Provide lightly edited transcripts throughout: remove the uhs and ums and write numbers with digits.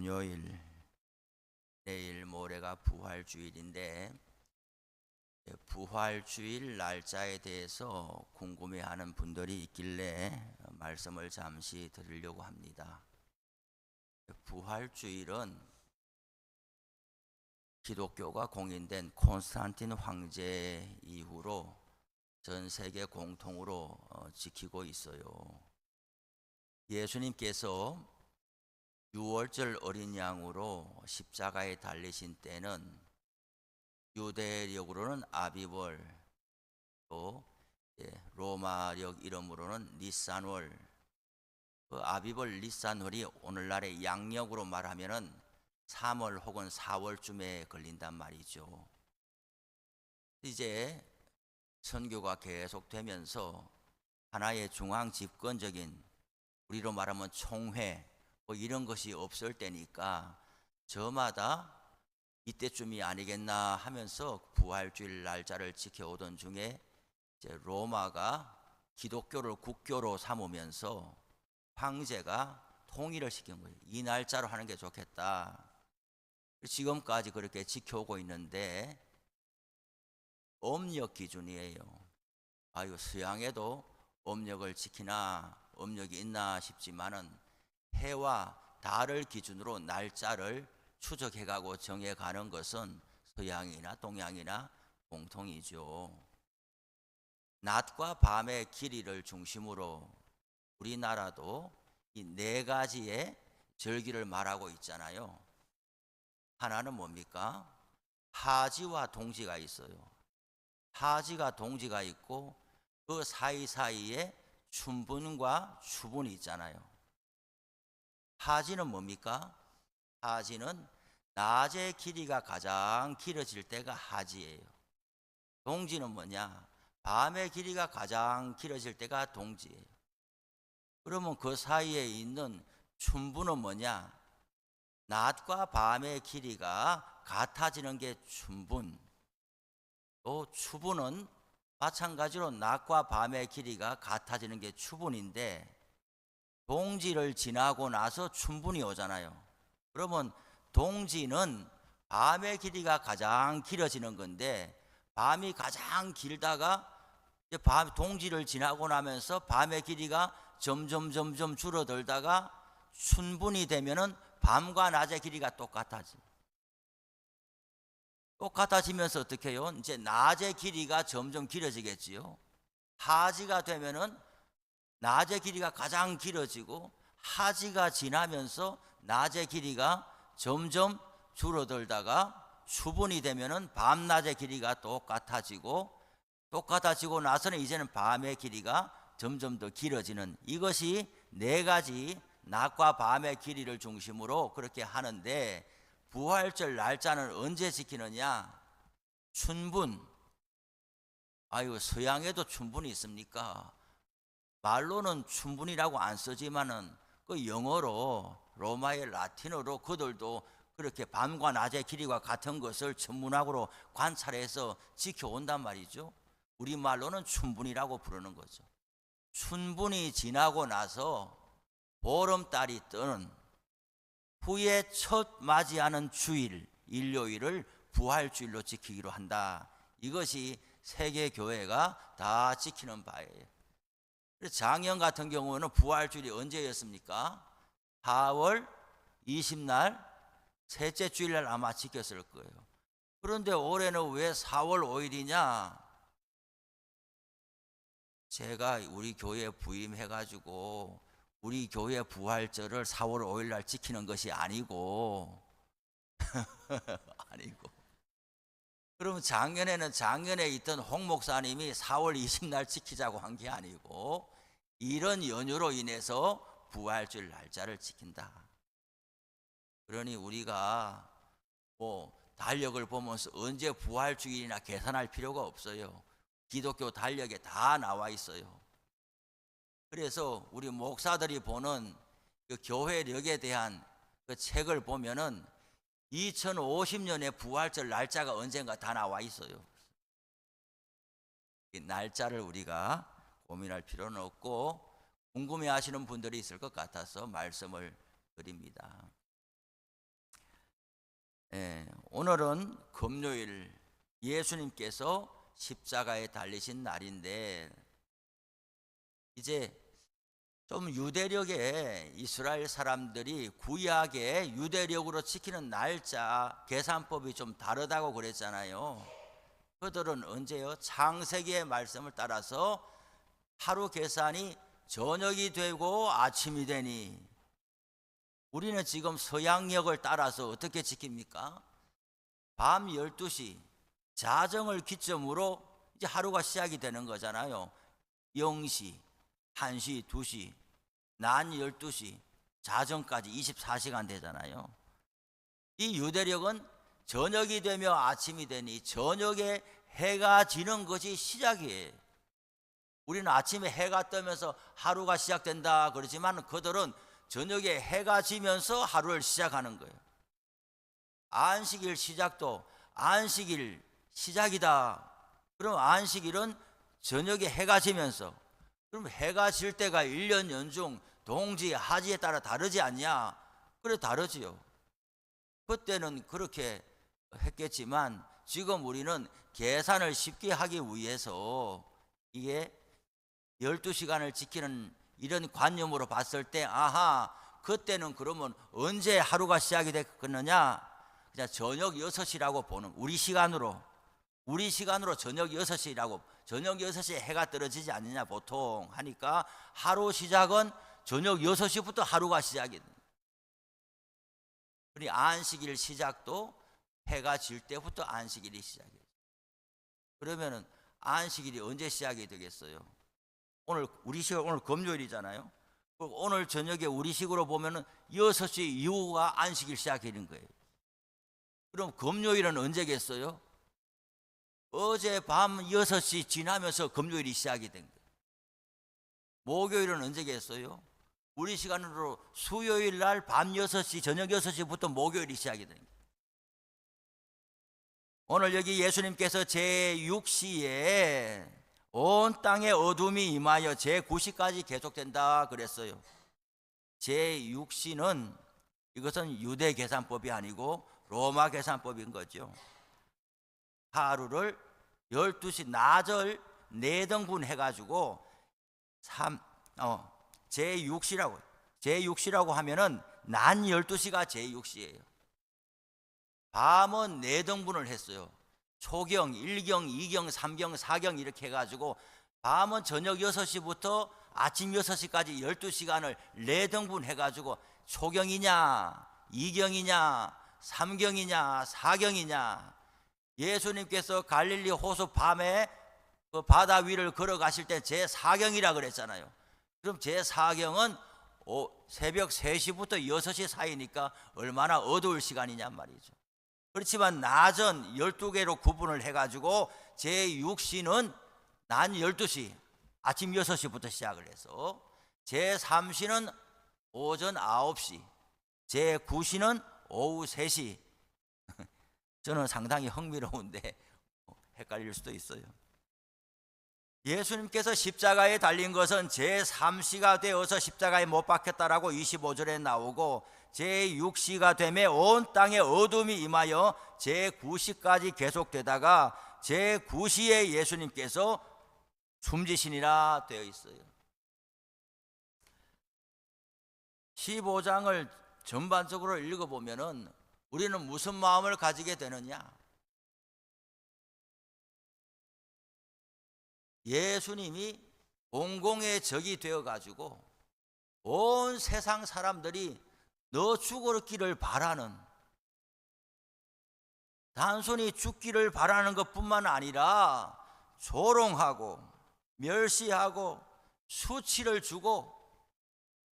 금요일, 내일 모레가 부활주일인데 부활주일 날짜에 대해서 궁금해하는 분들이 있길래 말씀을 잠시 드리려고 합니다. 부활주일은 기독교가 공인된 콘스탄틴 황제 이후로 전 세계 공통으로 지키고 있어요. 예수님께서 6월절 어린 양으로 십자가에 달리신 때는 유대력으로는 아비월, 또 로마력 이름으로는 니산월, 그 아비월 니산월이 오늘날의 양력으로 말하면은 3월 혹은 4월쯤에 걸린단 말이죠. 이제 선교가 계속되면서 하나의 중앙 집권적인, 우리로 말하면 총회 뭐 이런 것이 없을 때니까 저마다 이때쯤이 아니겠나 하면서 부활주일 날짜를 지켜오던 중에 이제 로마가 기독교를 국교로 삼으면서 황제가 통일을 시킨 거예요. 이 날짜로 하는 게 좋겠다. 지금까지 그렇게 지켜오고 있는데 음력 기준이에요. 아유, 서양에도 음력을 지키나 음력이 있나 싶지만은 해와 달을 기준으로 날짜를 추적해가고 정해가는 것은 서양이나 동양이나 공통이죠. 낮과 밤의 길이를 중심으로 우리나라도 이 네 가지의 절기를 말하고 있잖아요. 하나는 뭡니까? 하지와 동지가 있어요. 하지가 동지가 있고 그 사이사이에 춘분과 추분이 있잖아요. 하지는 뭡니까? 하지는 낮의 길이가 가장 길어질 때가 하지예요. 동지는 뭐냐? 밤의 길이가 가장 길어질 때가 동지예요. 그러면 그 사이에 있는 춘분은 뭐냐? 낮과 밤의 길이가 같아지는 게 춘분. 또 추분은 마찬가지로 낮과 밤의 길이가 같아지는 게 추분인데, 동지를 지나고 나서 춘분이 오잖아요. 그러면 동지는 밤의 길이가 가장 길어지는 건데, 밤이 가장 길다가 이제 동지를 지나고 나면서 밤의 길이가 점점 줄어들다가 춘분이 되면은 밤과 낮의 길이가 똑같아지면서 어떻게 해요? 이제 낮의 길이가 점점 길어지겠지요. 하지가 되면은 낮의 길이가 가장 길어지고, 하지가 지나면서 낮의 길이가 점점 줄어들다가 추분이 되면은 밤낮의 길이가 똑같아지고 나서는 이제는 밤의 길이가 점점 더 길어지는, 이것이 네 가지 낮과 밤의 길이를 중심으로 그렇게 하는데, 부활절 날짜는 언제 지키느냐? 춘분. 아유, 서양에도 춘분이 있습니까? 말로는 춘분이라고 안 쓰지만은 그 영어로, 로마의 라틴어로 그들도 그렇게 밤과 낮의 길이가 같은 것을 천문학으로 관찰해서 지켜온단 말이죠. 우리말로는 춘분이라고 부르는 거죠. 춘분이 지나고 나서 보름달이 뜨는 후에 첫 맞이하는 주일, 일요일을 부활주일로 지키기로 한다. 이것이 세계 교회가 다 지키는 바예요. 작년 같은 경우는 부활주일이 언제였습니까? 4월 20날 셋째 주일날 아마 지켰을 거예요. 그런데 올해는 왜 4월 5일이냐? 제가 우리 교회에 부임해가지고 우리 교회 부활절을 4월 5일날 지키는 것이 아니고 그러면 작년에 있던 홍 목사님이 4월 20날 지키자고 한 게 아니고, 이런 연유로 인해서 부활절 날짜를 지킨다. 그러니 우리가 뭐 달력을 보면서 언제 부활주일이나 계산할 필요가 없어요. 기독교 달력에 다 나와 있어요. 그래서 우리 목사들이 보는 그 교회력에 대한 그 책을 보면은 2050년에 부활절 날짜가 언젠가 다 나와 있어요. 이 날짜를 우리가 고민할 필요는 없고, 궁금해 하시는 분들이 있을 것 같아서 말씀을 드립니다. 오늘은 금요일 예수님께서 십자가에 달리신 날인데 이제 좀 유대력에 이스라엘 사람들이 구약의 유대력으로 지키는 날짜 계산법이 좀 다르다고 그랬잖아요. 그들은 언제요? 창세기의 말씀을 따라서 하루 계산이 저녁이 되고 아침이 되니, 우리는 지금 서양력을 따라서 어떻게 지킵니까? 밤 12시 자정을 기점으로 이제 하루가 시작이 되는 거잖아요. 0시, 1시, 2시, 낮 12시, 자정까지 24시간 되잖아요. 이 유대력은 저녁이 되며 아침이 되니 저녁에 해가 지는 것이 시작이에요. 우리는 아침에 해가 뜨면서 하루가 시작된다 그러지만 그들은 저녁에 해가 지면서 하루를 시작하는 거예요. 안식일 시작도 안식일 시작이다. 그럼 안식일은 저녁에 해가 지면서, 그럼 해가 질 때가 1년 연중 동지 하지에 따라 다르지 않냐? 그래 다르지요. 그때는 그렇게 했겠지만 지금 우리는 계산을 쉽게 하기 위해서 이게 12시간을 지키는 이런 관념으로 봤을 때, 아하, 그때는 그러면 언제 하루가 시작이 됐겠느냐? 그냥 저녁 6시라고 보는, 우리 시간으로 저녁 6시라고, 저녁 6시에 해가 떨어지지 않느냐 보통 하니까 하루 시작은 저녁 6시부터 하루가 시작이 됩니다. 그러니 안식일 시작도 해가 질 때부터 안식일이 시작이에요. 그러면은 안식일이 언제 시작이 되겠어요? 오늘 우리식, 오늘 금요일이잖아요. 오늘 저녁에 우리식으로 보면은 6시 이후가 안식일 시작되는 거예요. 그럼 금요일은 언제겠어요? 어제 밤 6시 지나면서 금요일이 시작이 된 거예요. 목요일은 언제겠어요? 우리 시간으로 수요일 날 밤 6시, 저녁 6시부터 목요일이 시작이 된 거예요. 오늘 여기 예수님께서 제6시에 온 땅에 어둠이 임하여 제9시까지 계속된다 그랬어요. 제6시는 이것은 유대 계산법이 아니고 로마 계산법인 거죠. 하루를 12시 낮을 4등분 해가지고 제6시라고 하면은 낮 12시가 제6시예요. 밤은 4등분을 했어요. 초경, 1경, 2경, 3경, 4경 이렇게 해가지고 밤은 저녁 6시부터 아침 6시까지 12시간을 4등분 해가지고 초경이냐 2경이냐 3경이냐 4경이냐. 예수님께서 갈릴리 호수 밤에 그 바다 위를 걸어가실 때 제4경이라 그랬잖아요. 그럼 제4경은 새벽 3시부터 6시 사이니까 얼마나 어두울 시간이냔 말이죠. 그렇지만 낮은 12개로 구분을 해가지고 제6시는 낮 12시 아침 6시부터 시작을 해서, 제3시는 오전 9시, 제9시는 오후 3시. 저는 상당히 흥미로운데 헷갈릴 수도 있어요. 예수님께서 십자가에 달린 것은 제3시가 되어서 십자가에 못 박혔다라고 25절에 나오고, 제6시가 되매 온 땅에 어둠이 임하여 제9시까지 계속되다가 제9시에 예수님께서 숨지시니라 되어 있어요. 15장을 전반적으로 읽어보면은 우리는 무슨 마음을 가지게 되느냐? 예수님이 공공의 적이 되어가지고 온 세상 사람들이 너 죽기를 바라는, 단순히 죽기를 바라는 것뿐만 아니라 조롱하고 멸시하고 수치를 주고,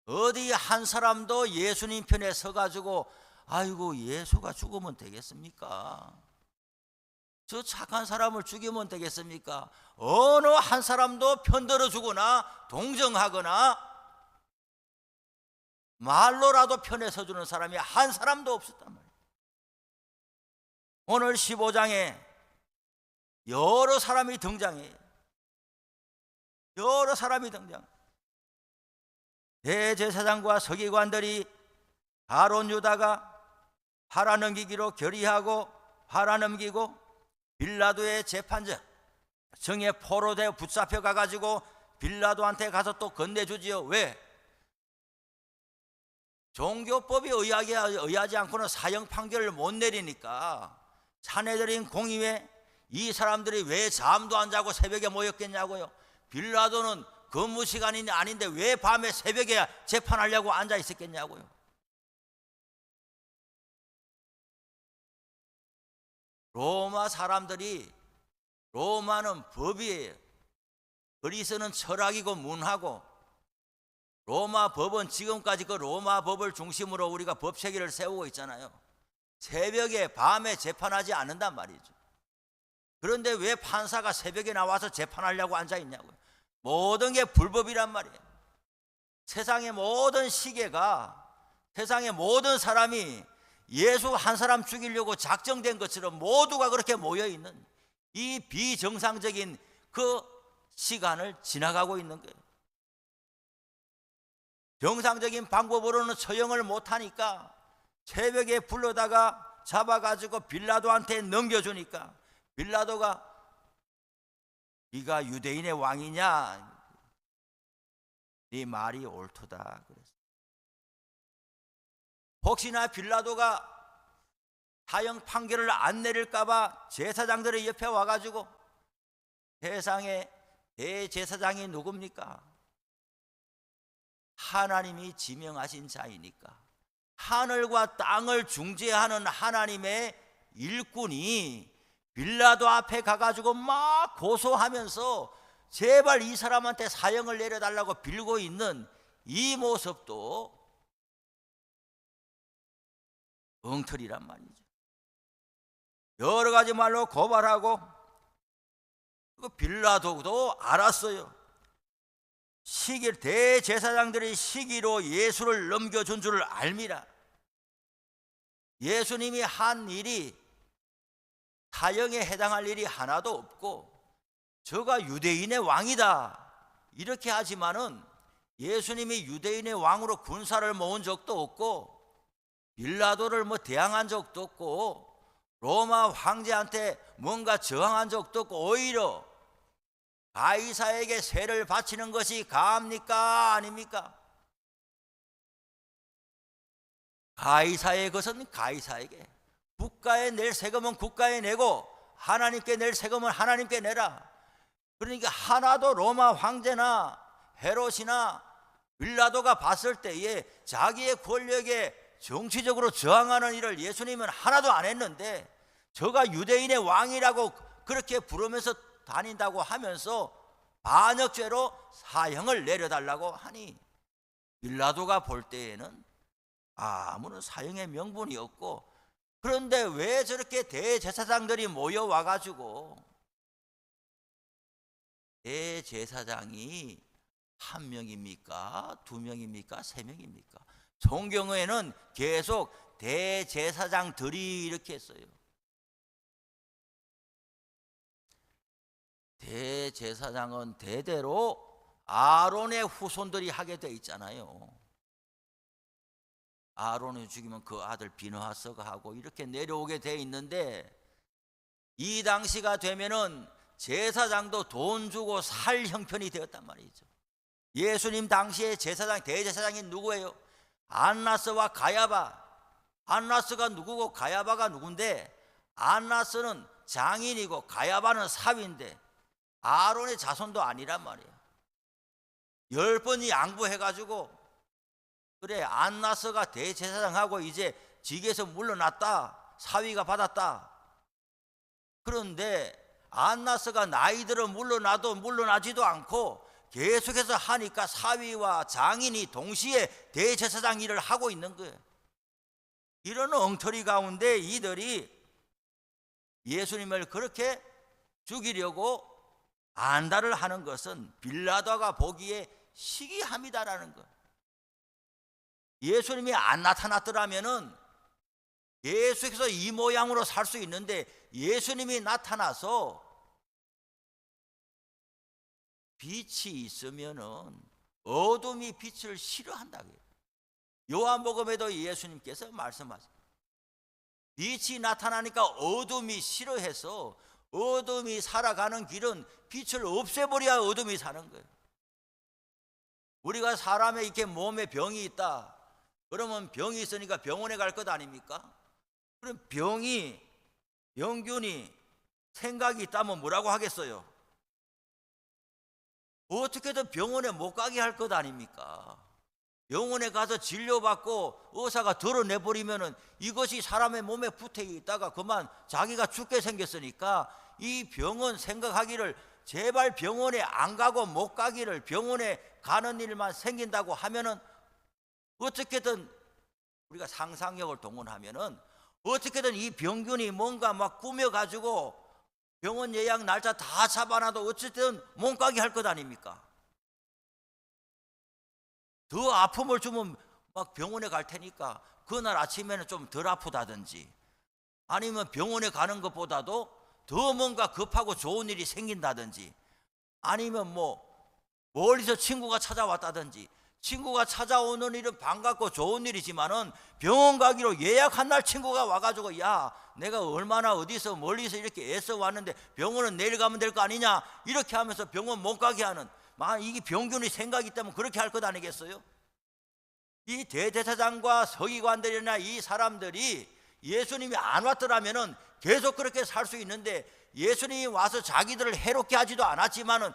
어디 한 사람도 예수님 편에 서가지고 아이고 예수가 죽으면 되겠습니까? 저 착한 사람을 죽이면 되겠습니까? 어느 한 사람도 편들어 주거나 동정하거나 말로라도 편에 서주는 사람이 한 사람도 없었단 말이에요. 오늘 15장에 여러 사람이 등장해요. 여러 사람이 등장. 대제사장과 서기관들이 아론 유다가 팔아넘기기로 결의하고 팔아넘기고 빌라도의 재판장 정에 포로되어 붙잡혀 가가지고 빌라도한테 가서 또 건네주지요. 왜? 종교법에 의하지 않고는 사형 판결을 못 내리니까 자네들인 공의회 이 사람들이 왜 잠도 안 자고 새벽에 모였겠냐고요. 빌라도는 근무 시간이 아닌데 왜 밤에 새벽에 재판하려고 앉아 있었겠냐고요. 로마 사람들이, 로마는 법이에요. 그리스는 철학이고 문화고, 로마 법은 지금까지 그 로마 법을 중심으로 우리가 법 체계를 세우고 있잖아요. 새벽에 밤에 재판하지 않는단 말이죠. 그런데 왜 판사가 새벽에 나와서 재판하려고 앉아 있냐고요. 모든 게 불법이란 말이에요. 세상의 모든 시계가, 세상의 모든 사람이 예수 한 사람 죽이려고 작정된 것처럼 모두가 그렇게 모여있는 이 비정상적인 그 시간을 지나가고 있는 거예요. 정상적인 방법으로는 처형을 못하니까 새벽에 불러다가 잡아가지고 빌라도한테 넘겨주니까 빌라도가 네가 유대인의 왕이냐? 네 말이 옳도다 그랬어요. 혹시나 빌라도가 사형 판결을 안 내릴까봐 제사장들의 옆에 와가지고 세상에 대제사장이 누굽니까? 하나님이 지명하신 자이니까 하늘과 땅을 중재하는 하나님의 일꾼이 빌라도 앞에 가가지고 막 고소하면서 제발 이 사람한테 사형을 내려달라고 빌고 있는 이 모습도 엉터리란 말이죠. 여러 가지 말로 고발하고 빌라도도 알았어요. 대제사장들이 시기로 예수를 넘겨준 줄을 알미라. 예수님이 한 일이 사형에 해당할 일이 하나도 없고 저가 유대인의 왕이다 이렇게 하지만은 예수님이 유대인의 왕으로 군사를 모은 적도 없고 빌라도를 대항한 적도 없고 로마 황제한테 뭔가 저항한 적도 없고 오히려 가이사에게 세를 바치는 것이 가합니까? 아닙니까? 가이사의 것은 가이사에게, 국가에 낼 세금은 국가에 내고 하나님께 낼 세금은 하나님께 내라. 그러니까 하나도 로마 황제나 헤롯이나 빌라도가 봤을 때에 자기의 권력에 정치적으로 저항하는 일을 예수님은 하나도 안 했는데 저가 유대인의 왕이라고 그렇게 부르면서 다닌다고 하면서 반역죄로 사형을 내려달라고 하니 빌라도가 볼 때에는 아무런 사형의 명분이 없고, 그런데 왜 저렇게 대제사장들이 모여와가지고 대제사장이 한 명입니까? 두 명입니까? 세 명입니까? 성경에는 계속 대제사장들이 이렇게 했어요. 대제사장은 대대로 아론의 후손들이 하게 돼 있잖아요. 아론이 죽이면 그 아들 비느하스가 하고 이렇게 내려오게 돼 있는데 이 당시가 되면은 제사장도 돈 주고 살 형편이 되었단 말이죠. 예수님 당시에 대제사장이 누구예요? 안나스와 가야바. 안나스가 누구고 가야바가 누군데, 안나스는 장인이고 가야바는 사위인데 아론의 자손도 아니란 말이에요. 10번이 양보해가지고 그래 안나스가 대제사장하고 이제 직에서 물러났다, 사위가 받았다. 그런데 안나스가 나이 들어 물러나도 물러나지도 않고 계속해서 하니까 사위와 장인이 동시에 대제사장 일을 하고 있는 거예요. 이런 엉터리 가운데 이들이 예수님을 그렇게 죽이려고 안달을 하는 것은 빌라도가 보기에 시기함이다라는 거예요. 예수님이 안 나타났더라면은 계속해서 이 모양으로 살 수 있는데 예수님이 나타나서 빛이 있으면은 어둠이 빛을 싫어한다고요. 요한복음에도 예수님께서 말씀하세요. 빛이 나타나니까 어둠이 싫어해서 어둠이 살아가는 길은 빛을 없애버려야 어둠이 사는 거예요. 우리가 사람의 이렇게 몸에 병이 있다 그러면 병이 있으니까 병원에 갈 것 아닙니까? 그럼 병균이 생각이 있다면 뭐라고 하겠어요? 어떻게든 병원에 못 가게 할 것 아닙니까? 병원에 가서 진료받고 의사가 덜어내버리면은 이것이 사람의 몸에 붙어 있다가 그만 자기가 죽게 생겼으니까 이 병은 생각하기를 제발 병원에 안 가고 못 가기를, 병원에 가는 일만 생긴다고 하면은 어떻게든 우리가 상상력을 동원하면은 어떻게든 이 병균이 뭔가 막 꾸며가지고 병원 예약 날짜 다 잡아놔도 어쨌든 못 가게 할 것 아닙니까? 더 아픔을 주면 막 병원에 갈 테니까 그날 아침에는 좀 덜 아프다든지 아니면 병원에 가는 것보다도 더 뭔가 급하고 좋은 일이 생긴다든지 아니면 뭐 멀리서 친구가 찾아왔다든지, 친구가 찾아오는 일은 반갑고 좋은 일이지만은 병원 가기로 예약한 날 친구가 와가지고 야 내가 얼마나 어디서 멀리서 이렇게 애써 왔는데 병원은 내일 가면 될 거 아니냐 이렇게 하면서 병원 못 가게 하는, 이게 병균이 생각이 있다면 그렇게 할 것 아니겠어요? 이 대제사장과 서기관들이나 이 사람들이 예수님이 안 왔더라면은 계속 그렇게 살 수 있는데 예수님이 와서 자기들을 해롭게 하지도 않았지만은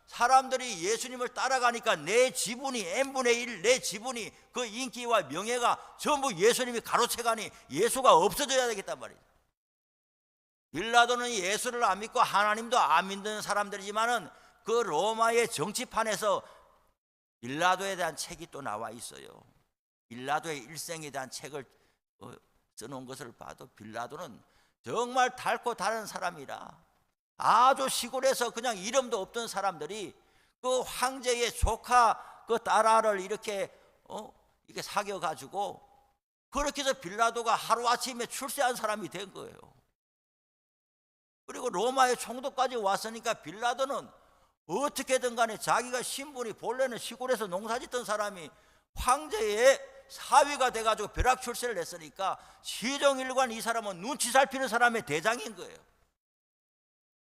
사람들이 예수님을 따라가니까 내 지분이 n분의 1, 내 지분이 그 인기와 명예가 전부 예수님이 가로채가니 예수가 없어져야 되겠단 말이에요. 빌라도는 예수를 안 믿고 하나님도 안 믿는 사람들이지만은 그 로마의 정치판에서 빌라도에 대한 책이 또 나와 있어요. 빌라도의 일생에 대한 책을 써놓은 것을 봐도 빌라도는 정말 달고 다른 사람이라 아주 시골에서 그냥 이름도 없던 사람들이 그 황제의 조카 그 딸아를 이렇게 사귀어가지고 그렇게 해서 빌라도가 하루아침에 출세한 사람이 된 거예요. 그리고 로마의 총독까지 왔으니까 빌라도는 어떻게든 간에 자기가 신분이 본래는 시골에서 농사짓던 사람이 황제의 사위가 돼가지고 벼락 출세를 했으니까 시정일관 이 사람은 눈치 살피는 사람의 대장인 거예요.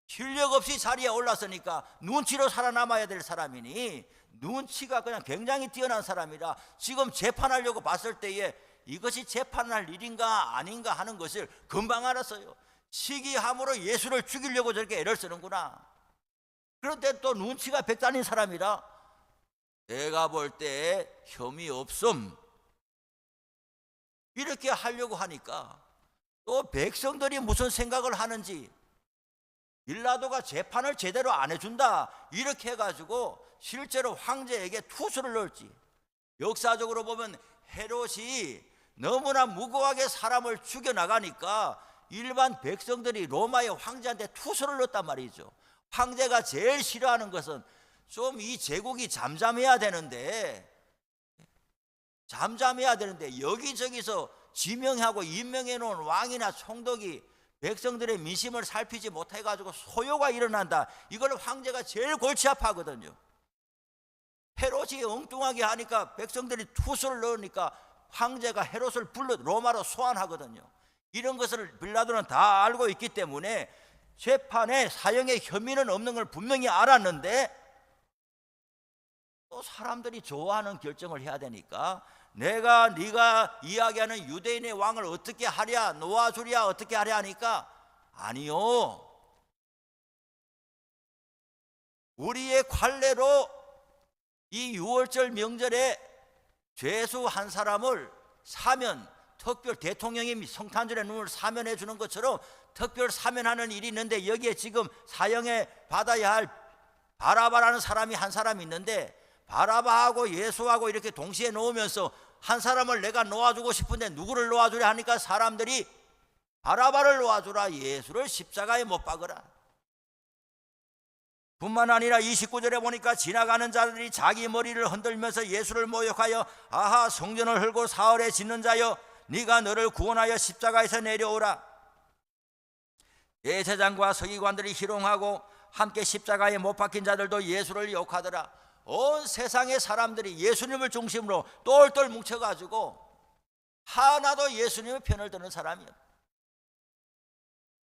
실력 없이 자리에 올랐으니까 눈치로 살아남아야 될 사람이니 눈치가 그냥 굉장히 뛰어난 사람이라 지금 재판하려고 봤을 때에 이것이 재판할 일인가 아닌가 하는 것을 금방 알았어요. 시기함으로 예수를 죽이려고 저렇게 애를 쓰는구나. 그런데 또 눈치가 백단인 사람이라 내가 볼 때 혐의 없음 이렇게 하려고 하니까 또 백성들이 무슨 생각을 하는지 빌라도가 재판을 제대로 안 해준다 이렇게 해가지고 실제로 황제에게 투수를 넣을지, 역사적으로 보면 헤롯이 너무나 무고하게 사람을 죽여나가니까 일반 백성들이 로마의 황제한테 투수를 넣었단 말이죠. 황제가 제일 싫어하는 것은 좀 이 제국이 잠잠해야 되는데 여기저기서 지명하고 임명해 놓은 왕이나 총독이 백성들의 민심을 살피지 못해가지고 소요가 일어난다. 이걸 황제가 제일 골치 아파하거든요. 헤롯이 엉뚱하게 하니까 백성들이 투수를 넣으니까 황제가 헤롯을 불러 로마로 소환하거든요. 이런 것을 빌라도는 다 알고 있기 때문에 재판에 사형의 혐의는 없는 걸 분명히 알았는데 또 사람들이 좋아하는 결정을 해야 되니까 네가 이야기하는 유대인의 왕을 어떻게 하랴, 놓아주랴, 어떻게 하랴 하니까 아니요, 우리의 관례로 이 6월절 명절에 죄수 한 사람을 사면, 특별 대통령이 성탄절에 눈을 사면해 주는 것처럼 특별 사면하는 일이 있는데 여기에 지금 사형에 받아야 할 바라바라는 사람이 한 사람이 있는데 바라바하고 예수하고 이렇게 동시에 놓으면서 한 사람을 내가 놓아주고 싶은데 누구를 놓아주려 하니까 사람들이 바라바를 놓아주라, 예수를 십자가에 못 박으라. 뿐만 아니라 29절에 보니까 지나가는 자들이 자기 머리를 흔들면서 예수를 모욕하여 아하 성전을 헐고 사흘에 짓는 자여 네가 너를 구원하여 십자가에서 내려오라. 대제사장과 서기관들이 희롱하고 함께 십자가에 못 박힌 자들도 예수를 욕하더라. 온 세상의 사람들이 예수님을 중심으로 똘똘 뭉쳐가지고 하나도 예수님의 편을 드는 사람이요,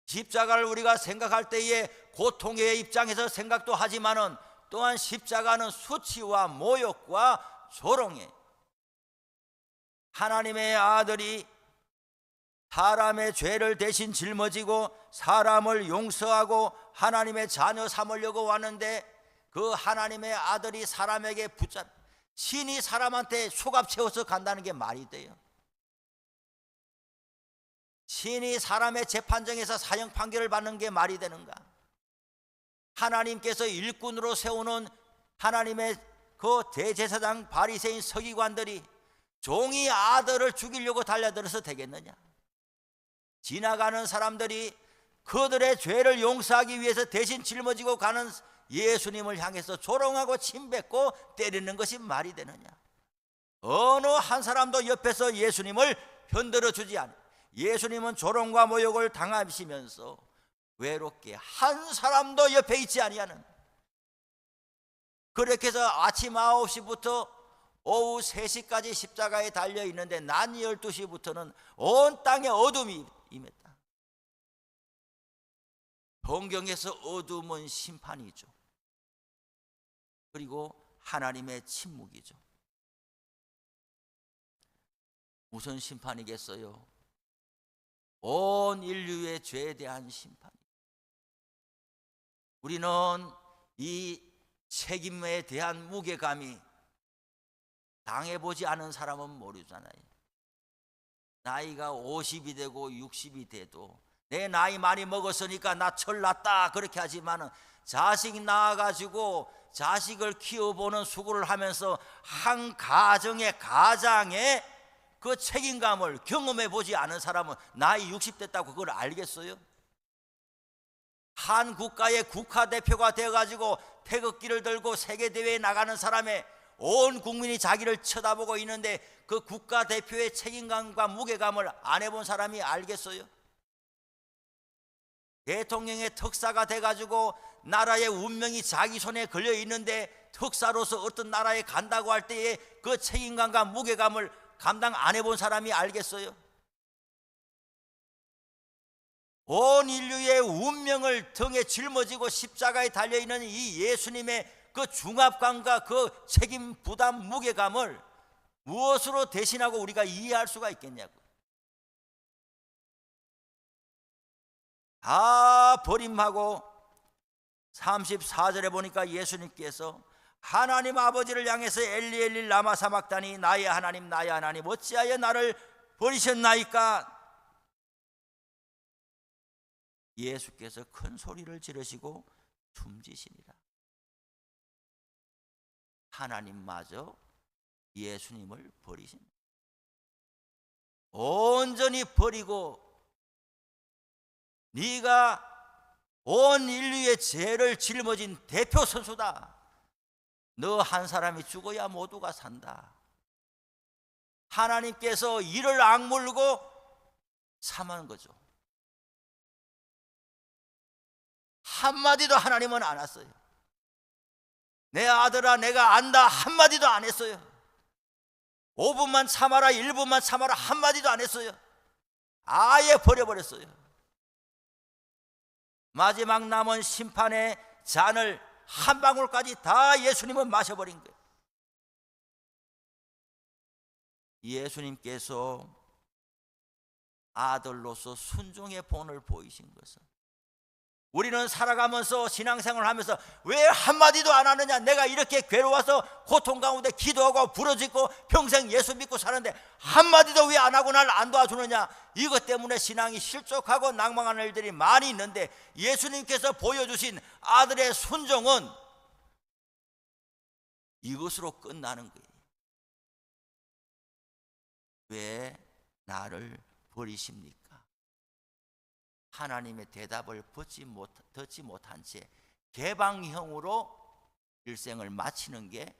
십자가를 우리가 생각할 때에 고통의 입장에서 생각도 하지만은 또한 십자가는 수치와 모욕과 조롱에 하나님의 아들이 사람의 죄를 대신 짊어지고 사람을 용서하고 하나님의 자녀 삼으려고 왔는데 그 하나님의 아들이 사람에게 붙잡 신이 사람한테 수갑 채워서 간다는 게 말이 돼요? 신이 사람의 재판정에서 사형 판결을 받는 게 말이 되는가? 하나님께서 일꾼으로 세우는 하나님의 그 대제사장 바리새인 서기관들이 종이 아들을 죽이려고 달려들어서 되겠느냐? 지나가는 사람들이 그들의 죄를 용서하기 위해서 대신 짊어지고 가는 예수님을 향해서 조롱하고 침뱉고 때리는 것이 말이 되느냐? 어느 한 사람도 옆에서 예수님을 편들어 주지 않아요. 예수님은 조롱과 모욕을 당하시면서 외롭게 한 사람도 옆에 있지 아니하는, 그렇게 해서 아침 9시부터 오후 3시까지 십자가에 달려 있는데 낮 12시부터는 온 땅에 어둠이 임했다. 성경에서 어둠은 심판이죠. 그리고 하나님의 침묵이죠. 무슨 심판이겠어요? 온 인류의 죄에 대한 심판. 우리는 이 책임에 대한 무게감이 당해보지 않은 사람은 모르잖아요. 나이가 50이 되고 60이 돼도 내 나이 많이 먹었으니까 나 철 났다 그렇게 하지만은 자식 낳아가지고 자식을 키워보는 수고를 하면서 한 가정의 가장의 그 책임감을 경험해 보지 않은 사람은 나이 60 됐다고 그걸 알겠어요? 한 국가의 국가대표가 되어가지고 태극기를 들고 세계대회에 나가는 사람의 온 국민이 자기를 쳐다보고 있는데 그 국가대표의 책임감과 무게감을 안 해본 사람이 알겠어요? 대통령의 특사가 돼가지고 나라의 운명이 자기 손에 걸려 있는데 특사로서 어떤 나라에 간다고 할 때의 그 책임감과 무게감을 감당 안 해본 사람이 알겠어요? 온 인류의 운명을 등에 짊어지고 십자가에 달려있는 이 예수님의 그 중압감과 그 책임 부담 무게감을 무엇으로 대신하고 우리가 이해할 수가 있겠냐고. 다 버림하고 34절에 보니까 예수님께서 하나님 아버지를 향해서 엘리 엘리 라마 사막다니 나의 하나님 나의 하나님 어찌하여 나를 버리셨나이까. 예수께서 큰 소리를 지르시고 숨지시니라. 하나님마저 예수님을 버리십니다. 온전히 버리고 네가 온 인류의 죄를 짊어진 대표 선수다. 너 한 사람이 죽어야 모두가 산다. 하나님께서 이를 악물고 참은 거죠. 한마디도 하나님은 안 했어요. 내 아들아 내가 안다 한마디도 안 했어요. 5분만 참아라 1분만 참아라 한마디도 안 했어요. 아예 버려버렸어요. 마지막 남은 심판의 잔을 한 방울까지 다 예수님은 마셔버린 거예요. 예수님께서 아들로서 순종의 본을 보이신 것은 우리는 살아가면서 신앙생활을 하면서 왜 한마디도 안 하느냐, 내가 이렇게 괴로워서 고통 가운데 기도하고 부르짖고 평생 예수 믿고 사는데 한마디도 왜 안 하고 날 안 도와주느냐, 이것 때문에 신앙이 실족하고 낭망하는 일들이 많이 있는데 예수님께서 보여주신 아들의 순종은 이것으로 끝나는 거예요. 왜 나를 버리십니까? 하나님의 대답을 듣지 못한 채 개방형으로 일생을 마치는 게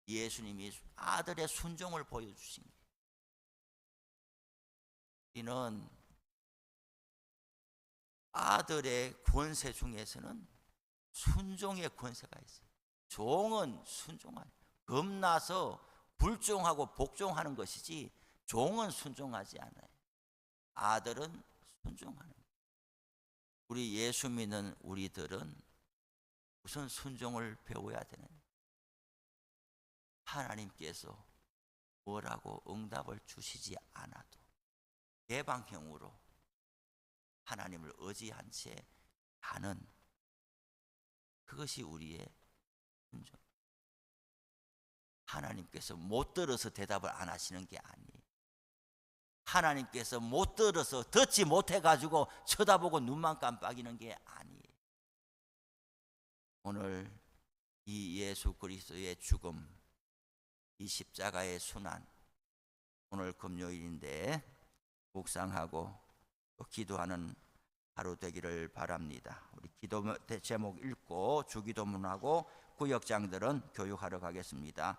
예수님이 아들의 순종을 보여주신 거예요. 이는 아들의 권세 중에서는 순종의 권세가 있어요. 종은 순종하는, 겁나서 불종하고 복종하는 것이지 종은 순종하지 않아요. 아들은 순종하는 거예요. 우리 예수 믿는 우리들은 우선 순종을 배워야 되는, 하나님께서 뭐라고 응답을 주시지 않아도 개방형으로 하나님을 의지한 채 가는, 그것이 우리의 순종. 하나님께서 못 들어서 대답을 안 하시는 게 아니에요. 하나님께서 못 들어서 듣지 못해가지고 쳐다보고 눈만 깜빡이는 게 아니에요. 오늘 이 예수 그리스도의 죽음, 이 십자가의 순환, 오늘 금요일인데 묵상하고 또 기도하는 하루 되기를 바랍니다. 우리 기도 제목 읽고 주기도문하고 구역장들은 교육하러 가겠습니다.